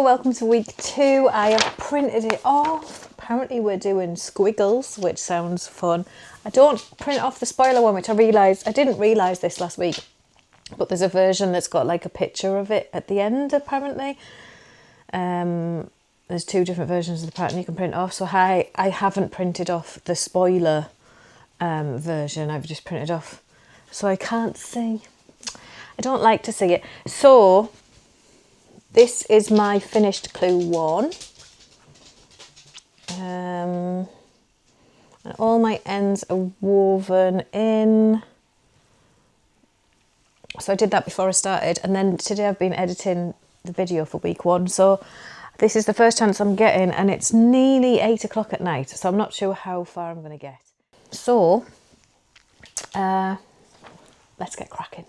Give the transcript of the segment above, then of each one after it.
welcome to week 2. I have printed it off. Apparently we're doing Squiggles, which sounds fun. I don't print off the spoiler one, which I didn't realise this last week, but there's a version that's got like a picture of it at the end apparently. There's 2 different versions of the pattern you can print off, so I haven't printed off the spoiler version. I've just printed off so I can't see. I don't like to see it. So this is my finished clue 1. And all my ends are woven in. So I did that before I started, and then today I've been editing the video for week 1. So this is the first chance I'm getting, and it's nearly 8 o'clock at night, so I'm not sure how far I'm going to get. So let's get cracking.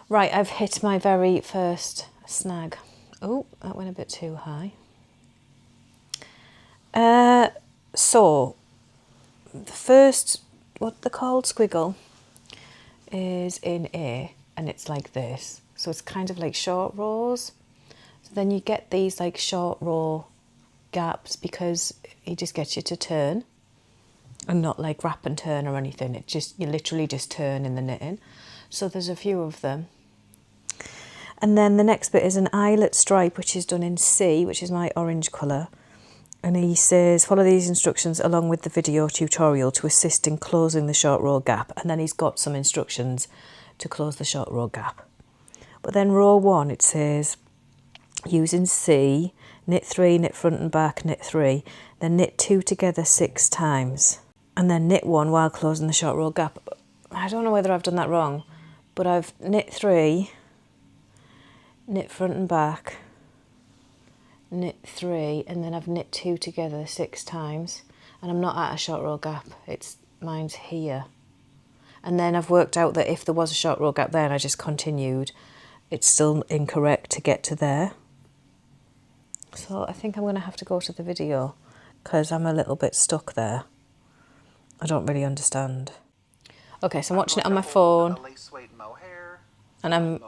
Right, I've hit my very first snag. Oh, that went a bit too high. So the first, what they're called, squiggle, is in A, and it's like this. So it's kind of like short rows. So then you get these like short row gaps because he just gets you to turn and not like wrap and turn or anything. It just, you literally just turn in the knitting. So there's a few of them. And then the next bit is an eyelet stripe, which is done in C, which is my orange colour. And he says, follow these instructions along with the video tutorial to assist in closing the short row gap. And then he's got some instructions to close the short row gap. But then row 1, it says, using C, knit 3, knit front and back, knit 3, then knit 2 together 6 times. And then knit 1 while closing the short row gap. I don't know whether I've done that wrong, but I've knit 3, knit front and back, knit 3, and then I've knit 2 together 6 times, and I'm not at a short row gap, mine's here. And then I've worked out that if there was a short row gap there and I just continued, it's still incorrect to get to there. So I think I'm going to have to go to the video because I'm a little bit stuck there. I don't really understand. Okay, so I'm watching it on my phone, and I'm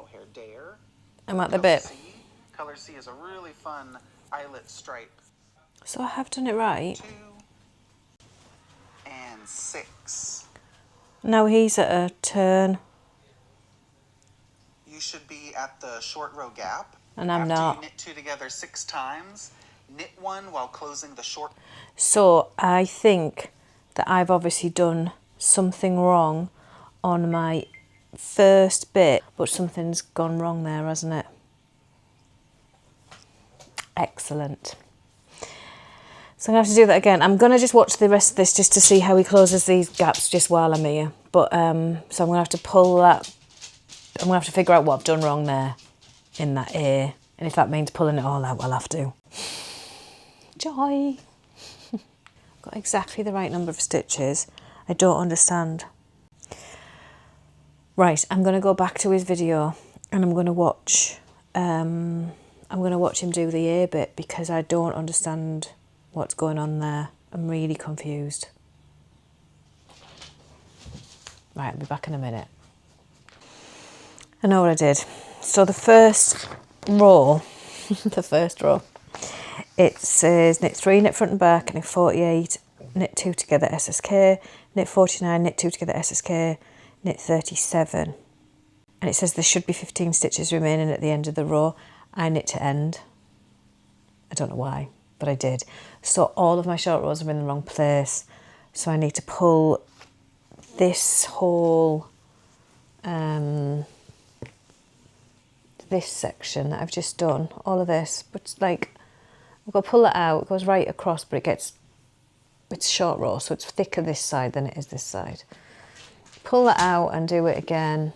at the bit. Color C is a really fun eyelet stripe. So I have done it right. 2 and 6. Now he's at a turn. You should be at the short row gap. And I'm After not. you knit 2 together 6 times, knit 1 while closing the short. So I think that I've obviously done something wrong on my first bit, but something's gone wrong there, hasn't it? Excellent. So I'm going to have to do that again. I'm going to just watch the rest of this just to see how he closes these gaps just while I'm here. But so I'm going to have to pull that. I'm going to have to figure out what I've done wrong there in that A. And if that means pulling it all out, I'll have to. Joy. Got exactly the right number of stitches. I don't understand. Right, I'm going to go back to his video and I'm going to watch him do the A bit because I don't understand what's going on there. I'm really confused. Right, I'll be back in a minute. I know what I did. So the first row, it says knit 3, knit front and back, knit 48, knit 2 together SSK, knit 49, knit 2 together SSK, knit 37. And it says there should be 15 stitches remaining at the end of the row. I knit to end. I don't know why, but I did. So all of my short rows are in the wrong place. So I need to pull this whole, this section that I've just done, all of this, but like, I've got to pull it out, it goes right across, but it's short row, so it's thicker this side than it is this side. Pull it out and do it again,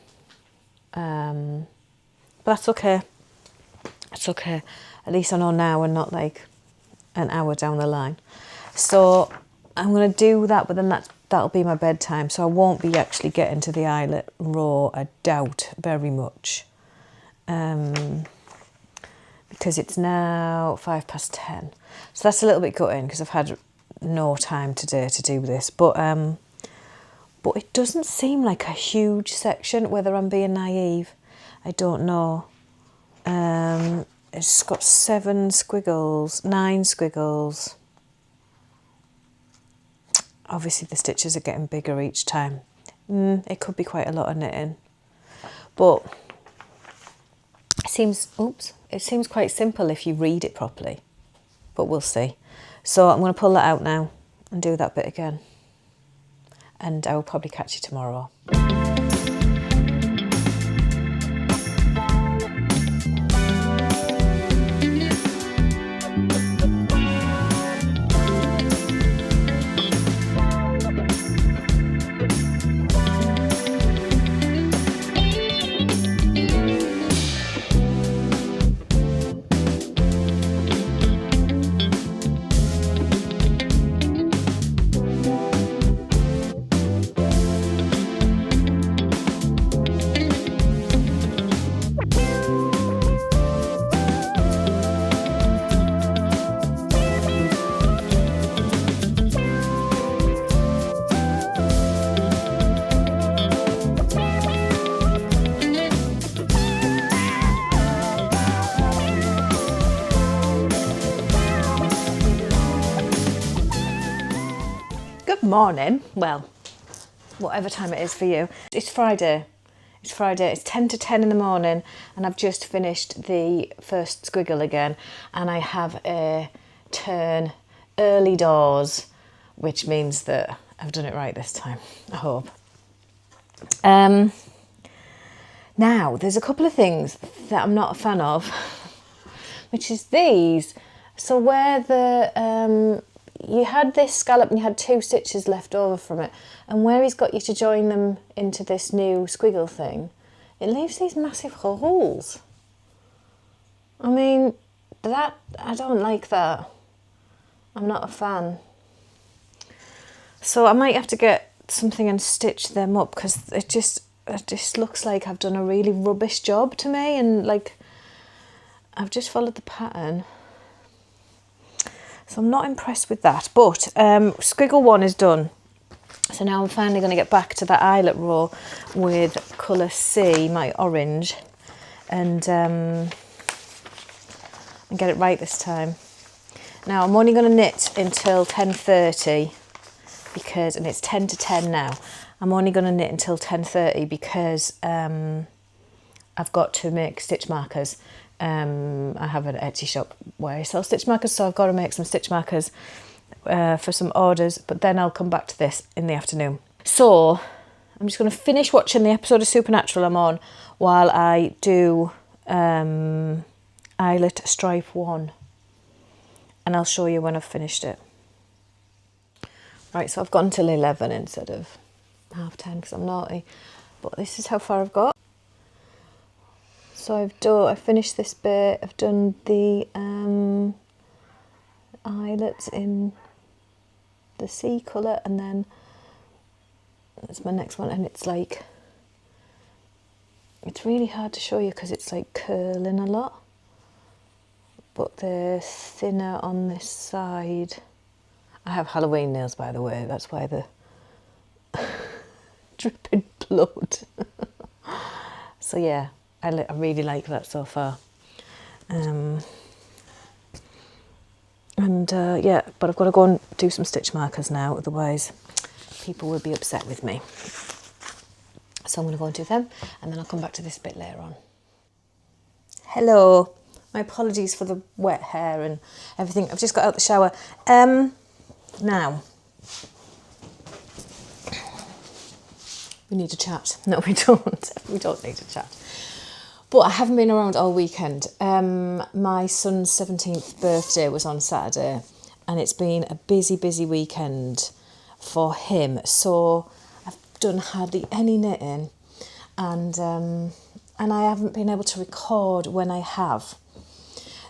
but that's okay. It's okay. At least I know now and not like an hour down the line. So I'm going to do that, but then that'll be my bedtime. So I won't be actually getting to the eyelet row, I doubt very much. Because it's now 10:05. So that's a little bit gutting because I've had no time today to do this. But it doesn't seem like a huge section, whether I'm being naive. I don't know. it's got 7 squiggles, 9 squiggles. Obviously the stitches are getting bigger each time. It could be quite a lot of knitting, but it seems quite simple if you read it properly, but we'll see. So I'm going to pull that out now and do that bit again, and I will probably catch you tomorrow. Good morning. Well, whatever time it is for you. It's Friday. It's 10 to 10 in the morning, and I've just finished the first squiggle again, and I have a turn early doors, which means that I've done it right this time, I hope. Now, there's a couple of things that I'm not a fan of, which is these. So where the you had this scallop and you had 2 stitches left over from it, and where he's got you to join them into this new squiggle thing, it leaves these massive holes. I mean, I don't like that. I'm not a fan. So I might have to get something and stitch them up, because it just looks like I've done a really rubbish job to me, and like I've just followed the pattern. So I'm not impressed with that, but squiggle 1 is done. So now I'm finally going to get back to that eyelet row with colour C, my orange, and get it right this time. Now I'm only going to knit until 10:30 because, and it's 10 to 10 now. I'm only going to knit until 10:30 because I've got to make stitch markers. I have an Etsy shop where I sell stitch markers, so I've got to make some stitch markers for some orders, but then I'll come back to this in the afternoon. So I'm just going to finish watching the episode of Supernatural I'm on while I do eyelet stripe 1, and I'll show you when I've finished it. Right, so I've gone till 11 instead of 10:30 because I'm naughty, but this is how far I've got. So I finished this bit. I've done the eyelets in the sea colour, and then that's my next one, and it's really hard to show you because it's like curling a lot, but they're thinner on this side. I have Halloween nails, by the way, that's why they're dripping blood. So yeah, I really like that so far. Yeah, but I've got to go and do some stitch markers now, otherwise people will be upset with me. So I'm going to go and do them, and then I'll come back to this bit later on. Hello. My apologies for the wet hair and everything. I've just got out the shower. Now, we need to chat. No, we don't. We don't need to chat. But I haven't been around all weekend. My son's 17th birthday was on Saturday, and it's been a busy weekend for him. So I've done hardly any knitting, and I haven't been able to record when I have.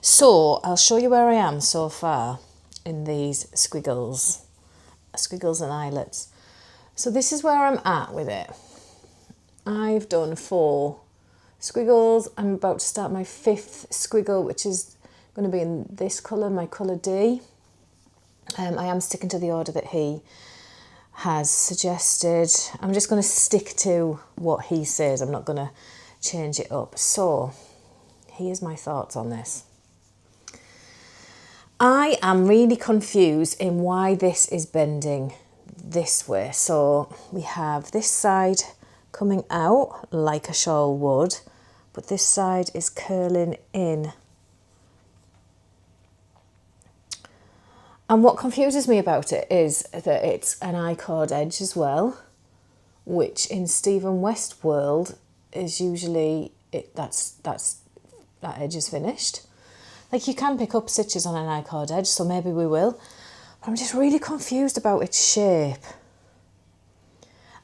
So I'll show you where I am so far in these squiggles and eyelets. So this is where I'm at with it. I've done 4 squiggles. I'm about to start my 5th squiggle, which is going to be in this colour, my colour D. I am sticking to the order that he has suggested. I'm just going to stick to what he says. I'm not going to change it up. So here's my thoughts on this. I am really confused in why this is bending this way. So we have this side coming out like a shawl would, but this side is curling in. And what confuses me about it is that it's an I-cord edge as well, which in Stephen West world is usually that edge is finished. Like, you can pick up stitches on an I-cord edge, so maybe we will. But I'm just really confused about its shape.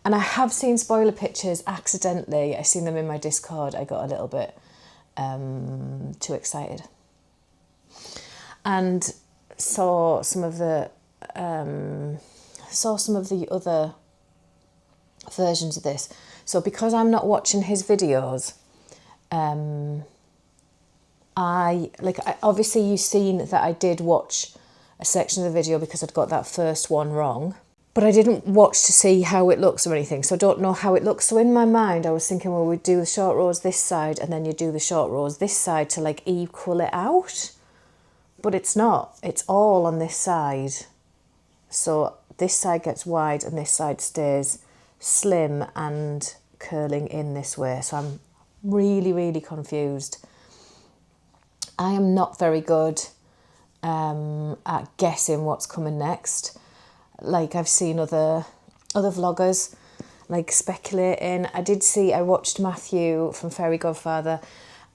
And I have seen spoiler pictures accidentally. I seen them in my Discord. I got a little bit too excited. And saw some of the other versions of this. So because I'm not watching his videos, obviously you've seen that I did watch a section of the video because I'd got that first one wrong, but I didn't watch to see how it looks or anything, so I don't know how it looks. So in my mind I was thinking, well, we'd do the short rows this side and then you do the short rows this side to like equal it out, but it's not. It's all on this side. So this side gets wide and this side stays slim and curling in this way. So I'm really, really confused. I am not very good at guessing what's coming next. Like, I've seen other vloggers like speculating. I watched Matthew from Fairy Godfather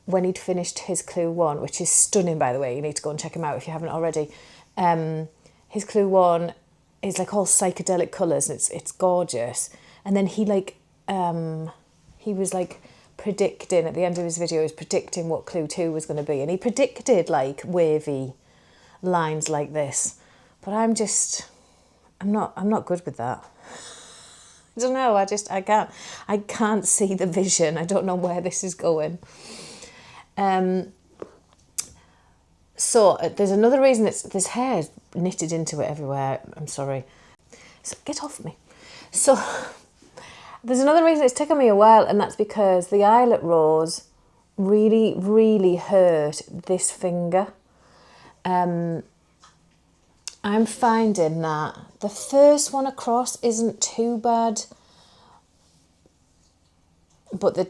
when he'd finished his Clue 1, which is stunning, by the way. You need to go and check him out if you haven't already. His Clue 1 is like all psychedelic colours and it's gorgeous. And then he was like predicting at the end of his video, he was predicting what Clue 2 was going to be, and he predicted like wavy lines like this, but I'm not good with that. I don't know, I can't see the vision. I don't know where this is going. So there's another reason. There's hair knitted into it everywhere. I'm sorry, so get off me. So there's another reason it's taken me a while, and that's because the eyelet rows really, really hurt this finger. I'm finding that the first one across isn't too bad, but there's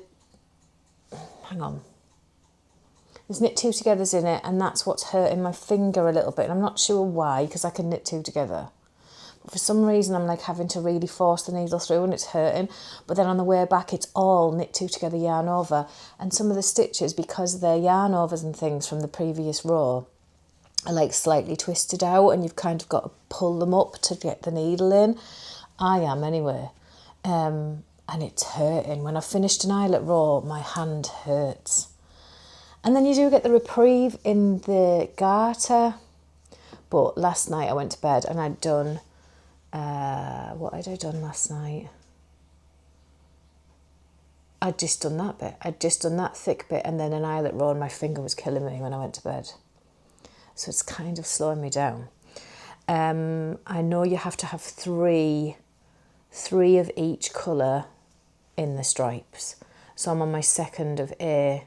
knit two togethers in it, and that's what's hurting my finger a little bit. And I'm not sure why, because I can knit two together. But for some reason, I'm like having to really force the needle through and it's hurting. But then on the way back, it's all knit two together, yarn over. And some of the stitches, because they're yarn overs and things from the previous row, are like slightly twisted out, and you've kind of got to pull them up to get the needle in. I am anyway. And it's hurting. When I've finished an eyelet row, my hand hurts. And then you do get the reprieve in the garter. But last night I went to bed and I'd done, what had I done last night? I'd just done that bit. I'd just done that thick bit and then an eyelet row, and my finger was killing me when I went to bed. So it's kind of slowing me down. I know you have to have three of each colour in the stripes. So I'm on my second of A.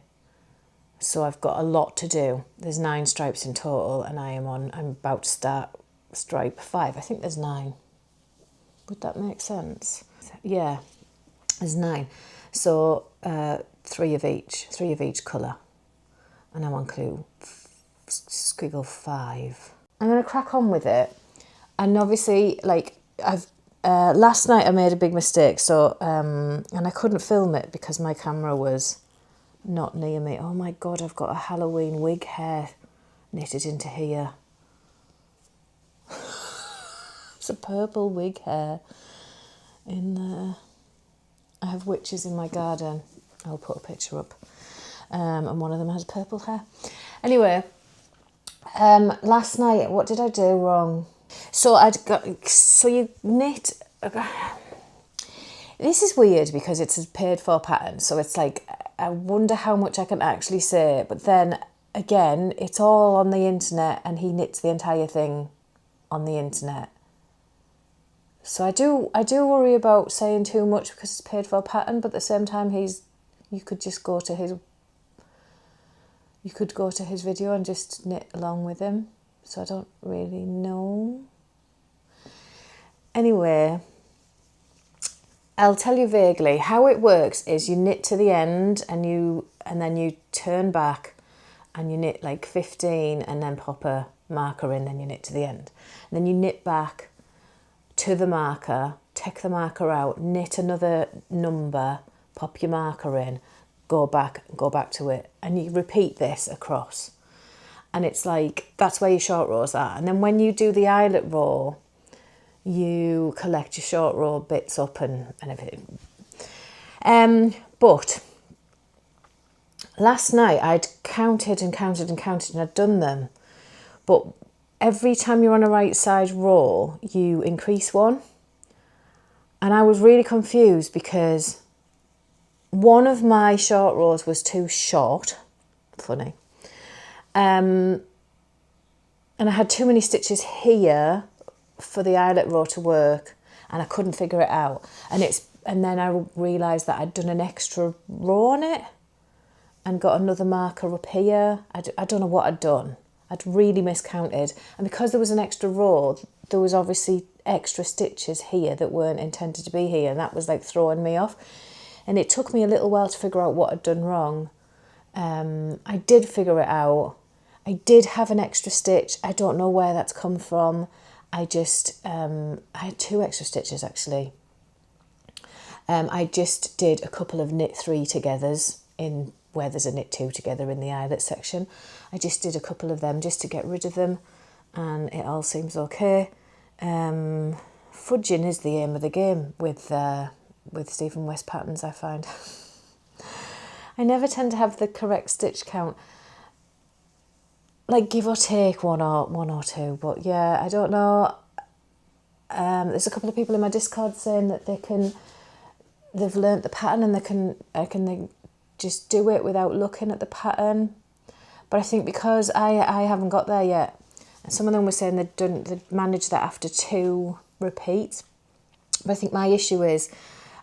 So I've got a lot to do. There's 9 stripes in total, and I'm about to start stripe 5. I think there's 9. Would that make sense? Yeah, there's 9. So 3 of each colour. And I'm on clue squiggle 5. I'm going to crack on with it. And obviously, like, last night I made a big mistake. So, and I couldn't film it because my camera was not near me. Oh my God, I've got a Halloween wig hair knitted into here. It's a purple wig hair in there. I have witches in my garden. I'll put a picture up. And one of them has purple hair. Anyway, last night, what did I do wrong? So you knit. This is weird because it's a paid for pattern. So it's like, I wonder how much I can actually say. But then again, it's all on the internet, and he knits the entire thing on the internet. So I do worry about saying too much because it's paid for pattern. But at the same time, you could go to his video and just knit along with him. so I don't really know. Anyway, I'll tell you vaguely. How it works is you knit to the end and then you turn back and you knit like 15 and then pop a marker in, then you knit to the end. And then you knit back to the marker, take the marker out, knit another number, pop your marker in, go back to it. And you repeat this across. And it's like, that's where your short rows are. And then when you do the eyelet row, you collect your short row bits up and everything. But last night I'd counted and I'd done them. But every time you're on a right side row, you increase one. And I was really confused because one of my short rows was too short. Funny. And I had too many stitches here for the eyelet row to work, and I couldn't figure it out. And then I realised that I'd done an extra row on it and got another marker up here. I don't know what I'd done. I'd really miscounted. And because there was an extra row, there was obviously extra stitches here that weren't intended to be here, and that was like throwing me off. And it took me a little while to figure out what I'd done wrong. I did figure it out. I did have an extra stitch. I don't know where that's come from. I had 2 extra stitches actually. I just did a couple of knit 3 togethers in where there's a knit 2 together in the eyelet section. I just did a couple of them just to get rid of them, and it all seems okay. Fudging is the aim of the game with Stephen West patterns, I find. I never tend to have the correct stitch count, like give or take one or two, but yeah, I don't know. There's a couple of people in my Discord saying that they've learnt the pattern and they just do it without looking at the pattern. But I think because I haven't got there yet, and some of them were saying they'd managed that after 2 repeats. But I think my issue is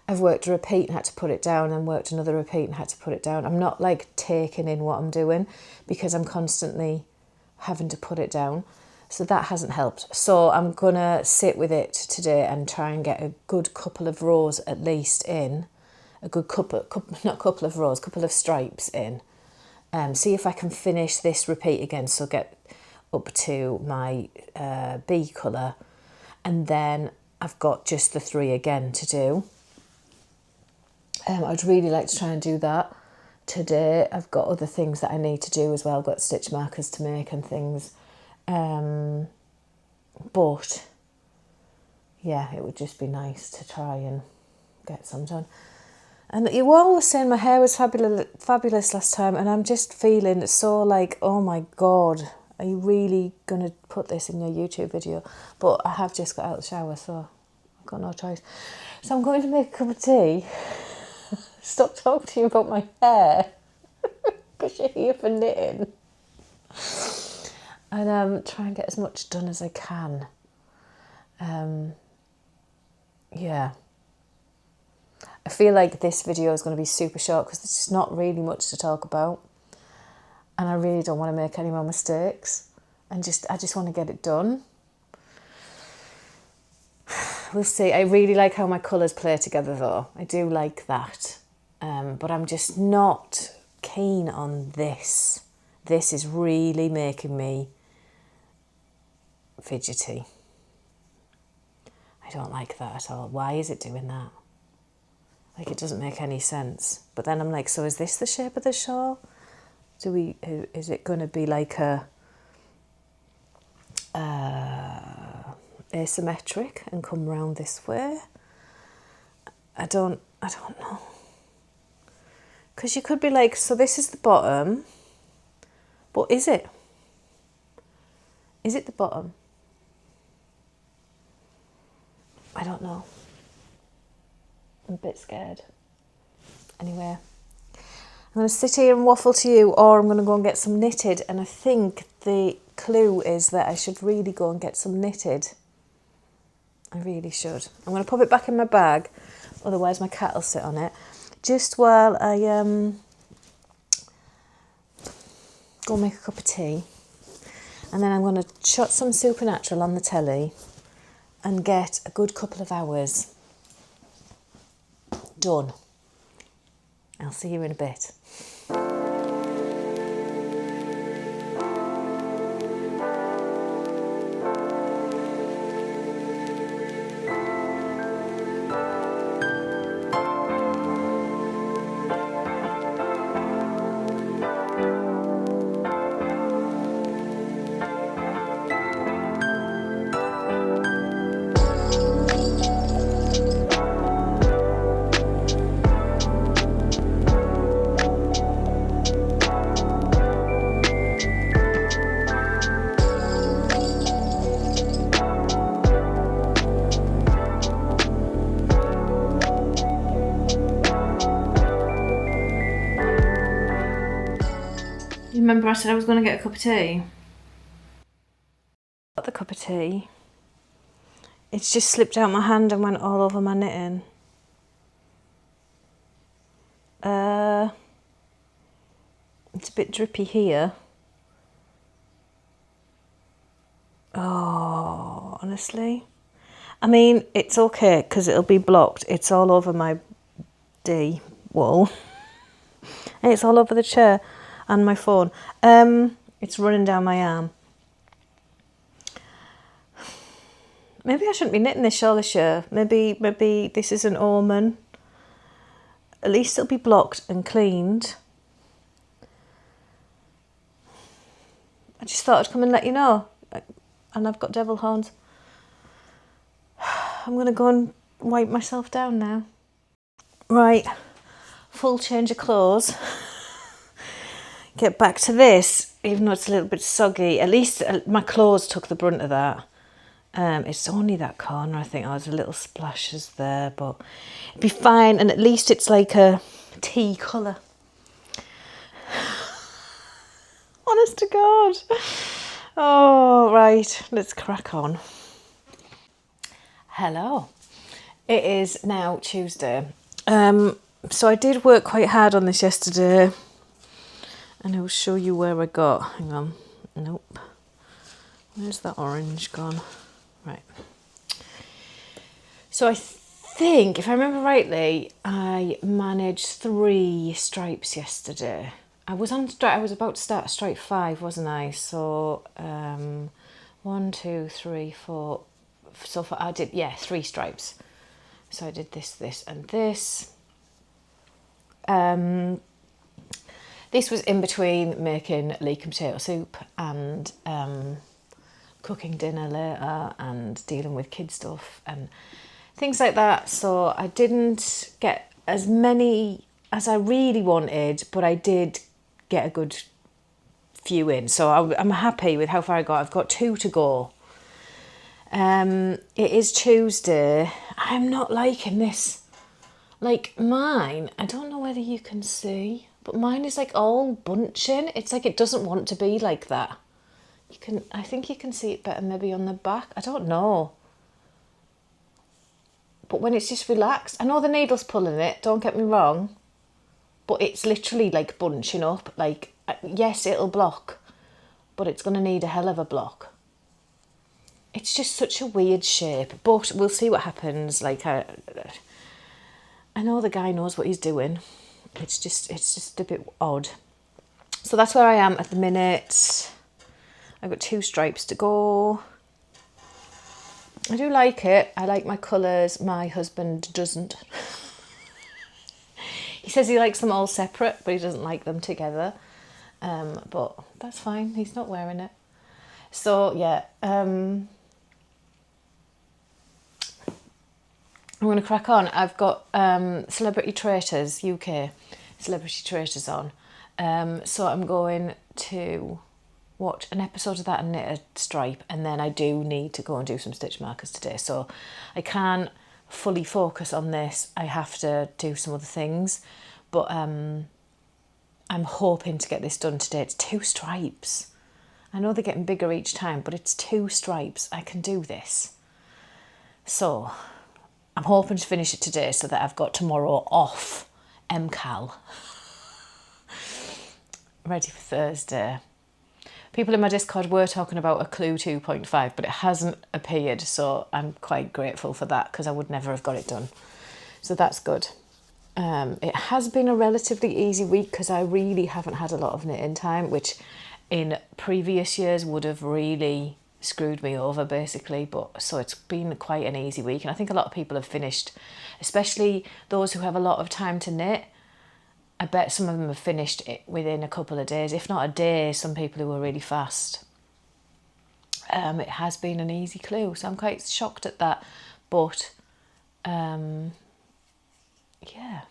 I've worked a repeat and had to put it down, and worked another repeat and had to put it down. I'm not like taking in what I'm doing because I'm constantly having to put it down. So that hasn't helped. So I'm going to sit with it today and try and get a good couple of rows at least in. A good couple of stripes in. See if I can finish this repeat again, so get up to my bee colour. And then I've got just the 3 again to do. I'd really like to try and do that today. I've got other things that I need to do as well. I've got stitch markers to make and things. But yeah, it would just be nice to try and get some done. And you were always saying my hair was fabulous last time, and I'm just feeling so like, oh my God, are you really going to put this in your YouTube video? But I have just got out of the shower, so I've got no choice. So I'm going to make a cup of tea. Stop talking to you about my hair because you're here for knitting. And try and get as much done as I can. Yeah. I feel like this video is going to be super short because there's just not really much to talk about. And I really don't want to make any more mistakes. And I just want to get it done. We'll see. I really like how my colours play together though. I do like that. But I'm just not keen on this. This is really making me fidgety. I don't like that at all. Why is it doing that? Like, it doesn't make any sense. But then I'm like, so is this the shape of the shawl? Is it going to be like a asymmetric and come round this way? I don't know. Because you could be like, so this is the bottom, but is it? Is it the bottom? I don't know. I'm a bit scared. Anyway, I'm going to sit here and waffle to you, or I'm going to go and get some knitted. And I think the clue is that I should really go and get some knitted. I really should. I'm going to pop it back in my bag, otherwise my cat will sit on it. Just while I go make a cup of tea. And then I'm going to shot some Supernatural on the telly and get a good couple of hours done. I'll see you in a bit. You remember I said I was going to get a cup of tea? Got the cup of tea. It's just slipped out my hand and went all over my knitting. It's a bit drippy here. Oh, honestly. I mean, it's okay because it'll be blocked. It's all over my D wall. And it's all over the chair and my phone. It's running down my arm. Maybe I shouldn't be knitting this shawl this year. Maybe this is an omen. At least it'll be blocked and cleaned. I just thought I'd come and let you know. And I've got devil horns. I'm going to go and wipe myself down now. Right, full change of clothes. Get back to this, even though it's a little bit soggy. At least my clothes took the brunt of that. It's only that corner, I think. Oh, there's a little splashes there, but it'd be fine. And at least it's like a tea colour. Honest to God. Oh, right. Let's crack on. Hello. It is now Tuesday. So I did work quite hard on this yesterday. And I'll show you where I got. Hang on. Nope. Where's that orange gone? Right. So I think, if I remember rightly, I managed 3 stripes yesterday. I was about to start stripe 5, wasn't I? So 1, 2, 3, 4. So far I did 3 stripes. So I did this, and this. This was in between making leek and potato soup and cooking dinner later and dealing with kid stuff and things like that. So I didn't get as many as I really wanted, but I did get a good few in. So I'm happy with how far I got. I've got 2 to go. It is Tuesday. I'm not liking this. Like mine, I don't know whether you can see, but mine is like all bunching. It's like it doesn't want to be like that. I think you can see it better maybe on the back. I don't know. But when it's just relaxed, I know the needle's pulling it, don't get me wrong, but it's literally like bunching up. Like, yes, it'll block, but it's going to need a hell of a block. It's just such a weird shape, but we'll see what happens. Like, I know the guy knows what he's doing. It's just a bit odd. So that's where I am at the minute. I've got 2 stripes to go. I do like it. I like my colours. My husband doesn't. He says he likes them all separate, but he doesn't like them together. But that's fine. He's not wearing it. So, yeah. I'm going to crack on. I've got Celebrity Traitors, UK Celebrity Traitors on. So I'm going to watch an episode of that and knit a stripe, and then I do need to go and do some stitch markers today. So I can't fully focus on this. I have to do some other things. But I'm hoping to get this done today. It's 2 stripes. I know they're getting bigger each time, but it's 2 stripes. I can do this. So I'm hoping to finish it today so that I've got tomorrow off MCAL. Ready for Thursday. People in my Discord were talking about a clue 2.5, but it hasn't appeared, so I'm quite grateful for that because I would never have got it done. So that's good. It has been a relatively easy week because I really haven't had a lot of knitting time, which in previous years would have really screwed me over basically, but so it's been quite an easy week, and I think a lot of people have finished, especially those who have a lot of time to knit. I bet some of them have finished it within a couple of days, if not a day, some people who are really fast. It has been an easy clue, so I'm quite shocked at that, but yeah,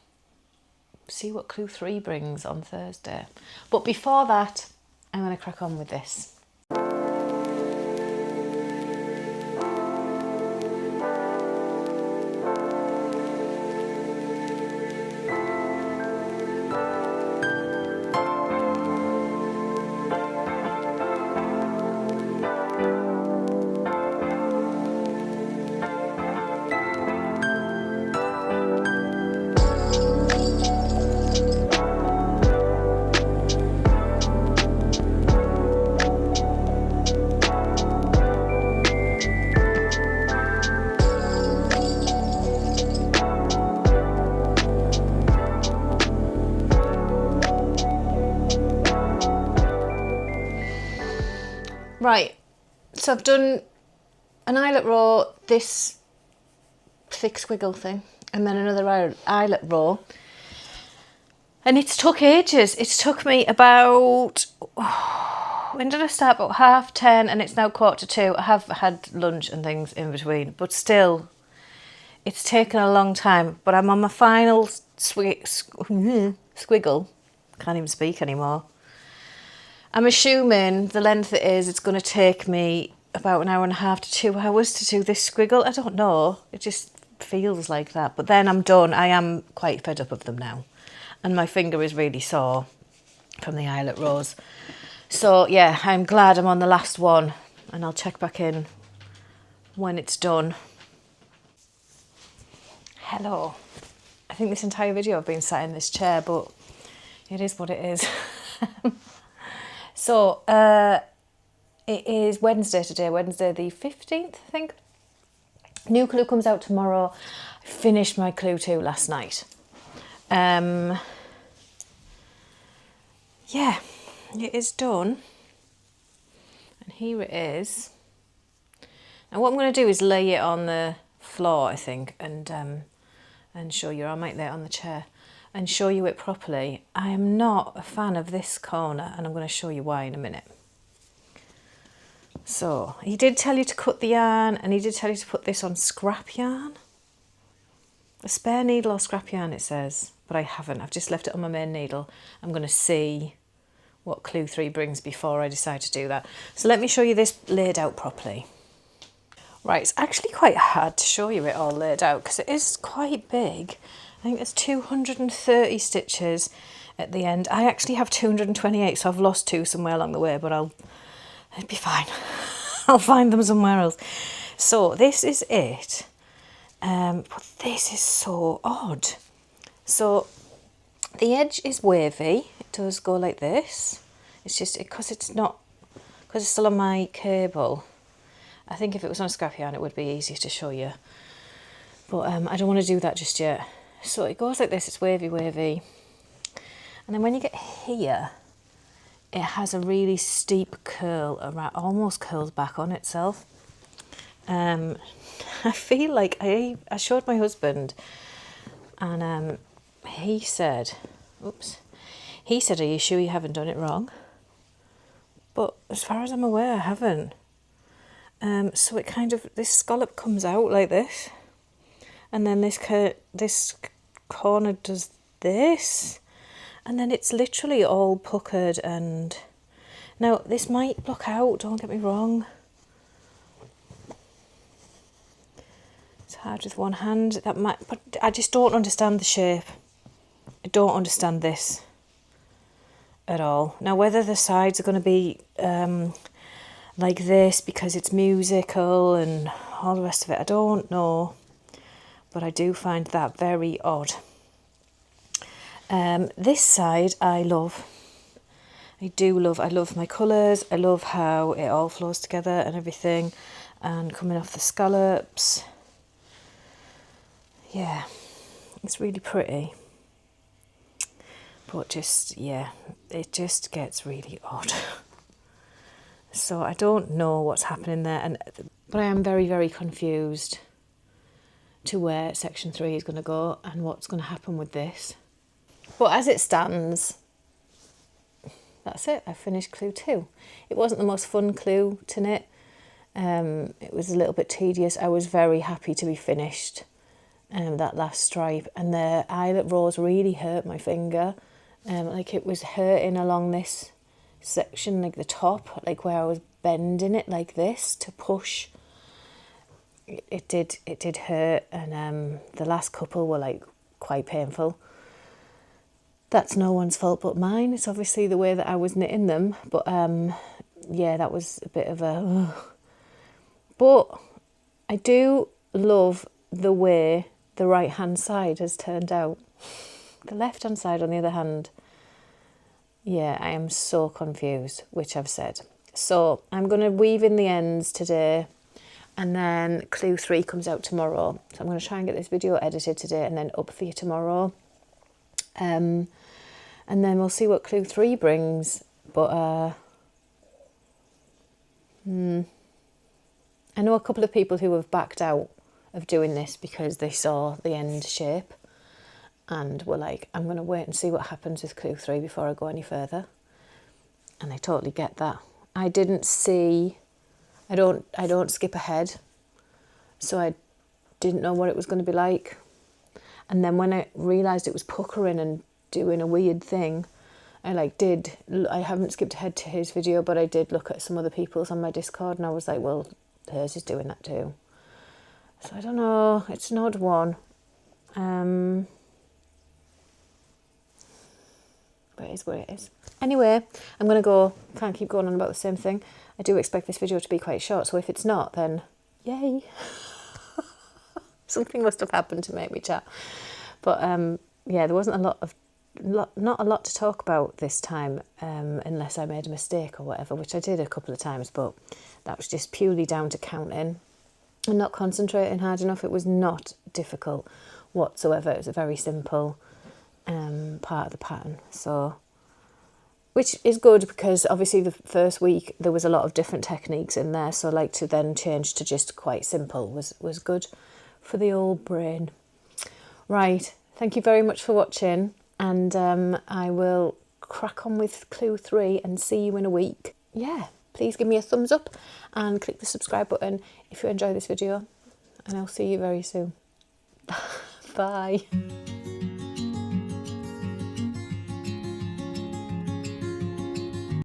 see what clue 3 brings on Thursday. But before that, I'm going to crack on with this. Right, so I've done an eyelet row, this thick squiggle thing, and then another eyelet row. And it's took ages. It's took me about, when did I start? About 10:30, and it's now 1:45. I have had lunch and things in between, but still, it's taken a long time. But I'm on my final squiggle. Can't even speak anymore. I'm assuming the length it is, it's going to take me about 1.5 to 2 hours to do this squiggle. I don't know. It just feels like that. But then I'm done. I am quite fed up of them now. And my finger is really sore from the eyelet rows. So yeah, I'm glad I'm on the last one, and I'll check back in when it's done. Hello. I think this entire video I've been sat in this chair, but it is what it is. So it is Wednesday today, Wednesday the 15th, I think. New clue comes out tomorrow. I finished my clue 2 last night. Yeah, it is done. And here it is. Now what I'm going to do is lay it on the floor, I think, and show you. I might lay it on the chair and show you it properly. I am not a fan of this corner, and I'm going to show you why in a minute. So he did tell you to cut the yarn, and he did tell you to put this on scrap yarn. A spare needle or scrap yarn, it says, but I haven't. I've just left it on my main needle. I'm going to see what clue 3 brings before I decide to do that. So let me show you this laid out properly. Right, it's actually quite hard to show you it all laid out because it is quite big. I think there's 230 stitches at the end. I actually have 228, so I've lost 2 somewhere along the way, but it'll be fine. I'll find them somewhere else. So this is it. But this is so odd. So the edge is wavy. It does go like this. It's just because it's still on my cable. I think if it was on a scrap yarn, it would be easier to show you. But I don't want to do that just yet. So it goes like this. It's wavy, wavy. And then when you get here, it has a really steep curl around, almost curls back on itself. I feel like I showed my husband, and he said, oops, he said, are you sure you haven't done it wrong? But as far as I'm aware, I haven't. So it kind of, this scallop comes out like this, and then this corner does this, and then it's literally all puckered. And now this might block out, don't get me wrong. It's hard with one hand, but I just don't understand the shape. I don't understand this at all. Now whether the sides are going to be like this because it's musical and all the rest of it, I don't know, but I do find that very odd. This side I love, I love my colours. I love how it all flows together and everything, and coming off the scallops. Yeah, it's really pretty. But just, yeah, it just gets really odd. So I don't know what's happening there, but I am very, very confused to where section 3 is going to go and what's going to happen with this. But as it stands, that's it. I finished clue 2. It wasn't the most fun clue to knit. It was a little bit tedious. I was very happy to be finished. That last stripe, and the eyelet rows really hurt my finger. Like it was hurting along this section, like the top, like where I was bending it like this to push. It did hurt, and the last couple were like quite painful. That's no one's fault but mine. It's obviously the way that I was knitting them, but yeah, that was a bit of a but I do love the way the right hand side has turned out. The left hand side, on the other hand, yeah, I am so confused, which I've said. So I'm going to weave in the ends today, and then clue 3 comes out tomorrow. So I'm going to try and get this video edited today and then up for you tomorrow. And then we'll see what clue 3 brings. But I know a couple of people who have backed out of doing this because they saw the end shape and were like, I'm going to wait and see what happens with clue 3 before I go any further. And I totally get that. I don't skip ahead, so I didn't know what it was going to be like. And then when I realised it was puckering and doing a weird thing, I haven't skipped ahead to his video, but I did look at some other people's on my Discord, and I was like, well, hers is doing that too. So I don't know, it's an odd one. But it is what it is. Anyway, I'm going to go. Can't keep going on about the same thing. I do expect this video to be quite short, so if it's not, then yay. Something must have happened to make me chat. But yeah, there wasn't not a lot to talk about this time, unless I made a mistake or whatever, which I did a couple of times, but that was just purely down to counting and not concentrating hard enough. It was not difficult whatsoever. It was a very simple part of the pattern, so, which is good because obviously the first week there was a lot of different techniques in there, so like to then change to just quite simple was good for the old brain. Right, thank you very much for watching, and I will crack on with clue 3 and see you in a week. Yeah, please give me a thumbs up and click the subscribe button if you enjoy this video, and I'll see you very soon. Bye.